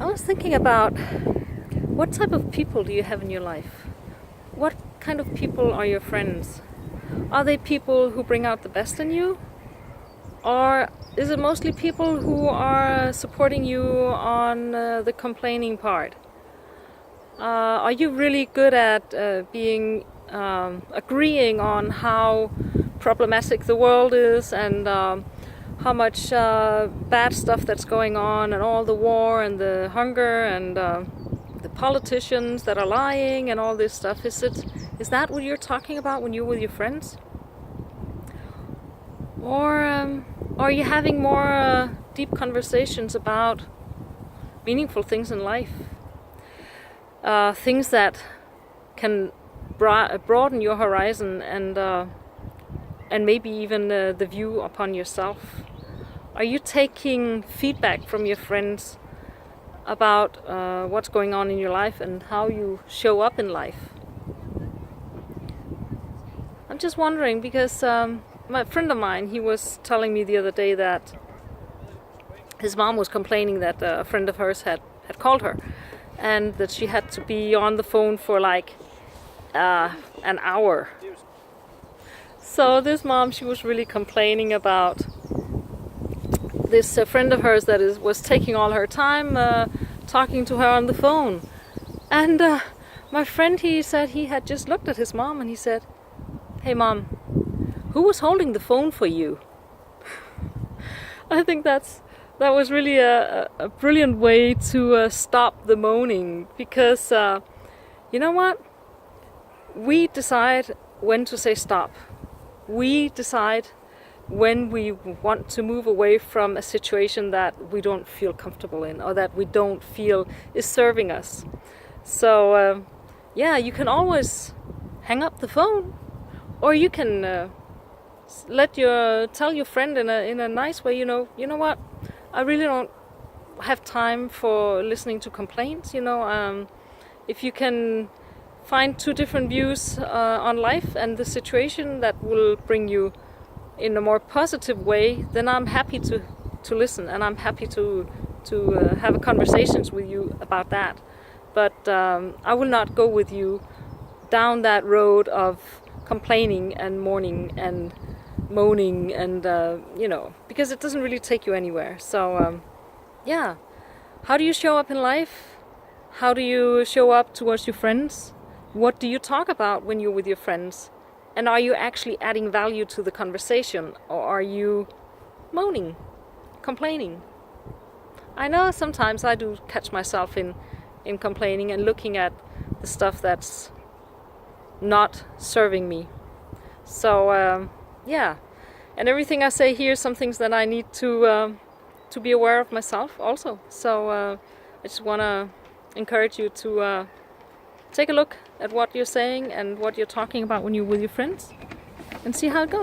I was thinking about what type of people do you have in your life? What kind of people are your friends? Are they people who bring out the best in you? Or is it mostly people who are supporting you on the complaining part? Are you really good at being agreeing on how problematic the world is and how much bad stuff that's going on and all the war and the hunger and the politicians that are lying and all this stuff? Is that what you're talking about when you're with your friends? Or are you having more deep conversations about meaningful things in life? Things that can broaden your horizon and maybe even the view upon yourself. Are you taking feedback from your friends about what's going on in your life and how you show up in life? I'm just wondering because my friend of mine, he was telling me the other day that his mom was complaining that a friend of hers had called her and that she had to be on the phone for like an hour. So this mom, she was really complaining about this friend of hers that was taking all her time talking to her on the phone. And my friend, he said he had just looked at his mom and he said, "Hey mom, who was holding the phone for you?" I think that was really a brilliant way to stop the moaning, because you know what? We decide when to say stop. We decide when we want to move away from a situation that we don't feel comfortable in or that we don't feel is serving us. So yeah, you can always hang up the phone, or you can tell your friend in a nice way, you know what, I really don't have time for listening to complaints. If you can find two different views on life and the situation that will bring you in a more positive way, then I'm happy to listen, and I'm happy to have conversations with you about that. But I will not go with you down that road of complaining and mourning and moaning and because it doesn't really take you anywhere. So yeah, how do you show up in life? How do you show up towards your friends? What do you talk about when you're with your friends? And are you actually adding value to the conversation, or are you moaning, complaining? I know sometimes I do catch myself in complaining and looking at the stuff that's not serving me. So yeah, and everything I say here, some things that I need to be aware of myself also. So I just want to encourage you to take a look at what you're saying and what you're talking about when you're with your friends, and see how it goes.